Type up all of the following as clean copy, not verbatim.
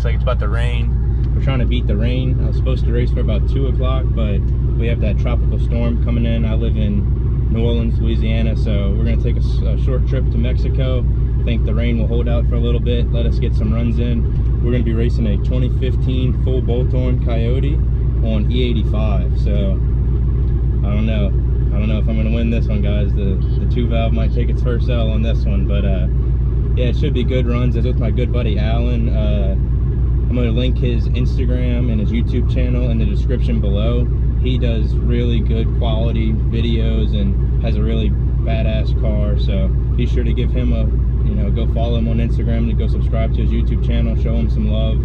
looks like it's about to rain. We're trying to beat the rain. I was supposed to race for about 2 o'clock, but we have that tropical storm coming in. I live in New Orleans, Louisiana, so we're gonna take a short trip to Mexico. I think the rain will hold out for a little bit, let us get some runs in. We're gonna be racing a 2015 full bolt-on Coyote on E85, so I don't know if I'm gonna win this one, guys. The 2-valve might take its first L on this one, but yeah, it should be good runs. It's with my good buddy Alan. I'm gonna link his Instagram and his YouTube channel in the description below. He does really good quality videos and has a really badass car, so be sure to give him a, go follow him on Instagram, and go subscribe to his YouTube channel, show him some love.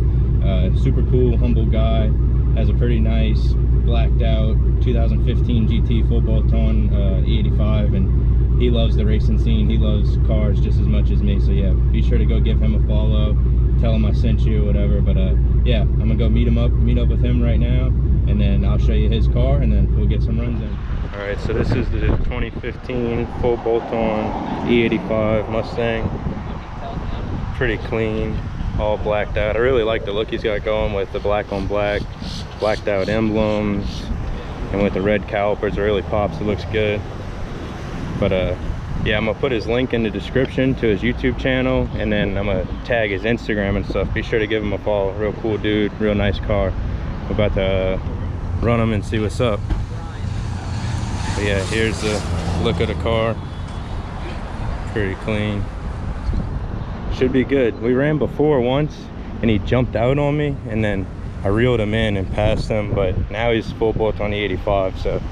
Super cool, humble guy, has a pretty nice blacked out 2015 GT full bolt-on E85, and he loves the racing scene. He loves cars just as much as me, so yeah, be sure to go give him a follow, tell him I sent you, whatever. But yeah, I'm gonna go meet up with him right now, and then I'll show you his car, and then we'll get some runs in. All right, so this is the 2015 full bolt-on E85 Mustang. Pretty clean, all blacked out. I really like the look he's got going with the black on black, blacked out emblems, and with the red calipers, it really pops. It looks good. But yeah, I'm gonna put his link in the description to his YouTube channel, and then I'm gonna tag his Instagram and stuff. Be sure to give him a follow. Real cool dude, real nice car. We're about to run him and see what's up. But yeah, here's the look of the car. Pretty clean. Should be good. We ran before once and he jumped out on me, and then I reeled him in and passed him, but now he's full bolt on the 85, so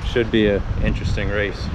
should be an interesting race.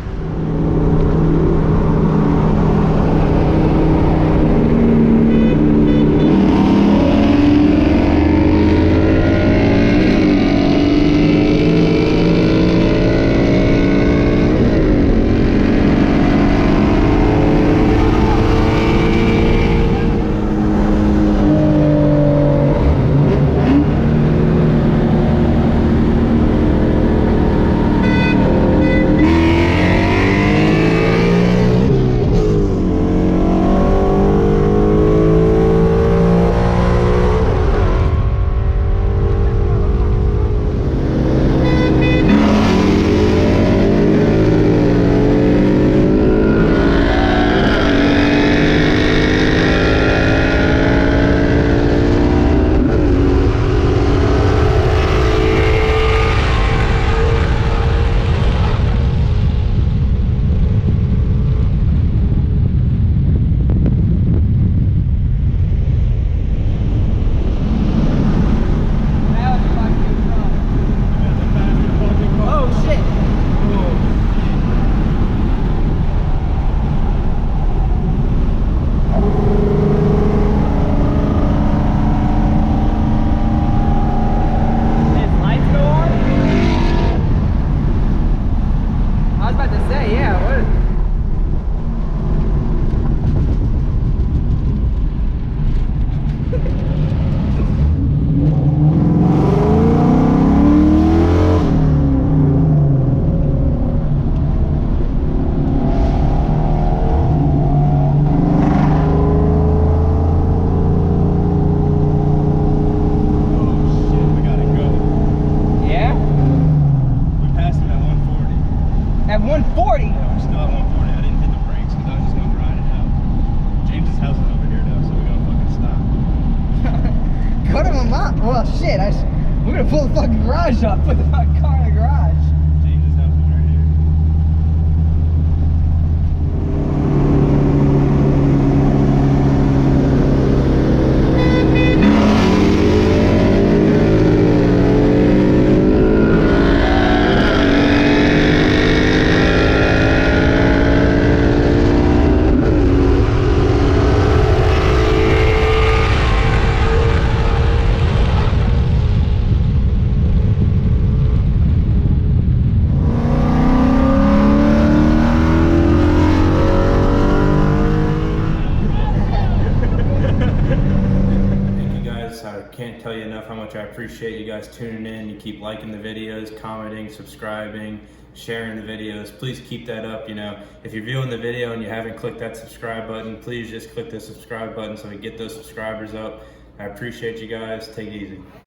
At 140? Yeah, we're still at 140. I didn't hit the brakes because I was just going to ride it out. James's house is over here though, so we're going to fucking stop. Go to my mom. Well, shit. We're going to pull the fucking garage up. Put the fucking car in the garage. James's house is right here. Can't tell you enough how much I appreciate you guys tuning in. You keep liking the videos, commenting, subscribing, sharing the videos. Please keep that up. You know, if you're viewing the video and you haven't clicked that subscribe button, please just click the subscribe button so we get those subscribers up. I appreciate you guys. Take it easy.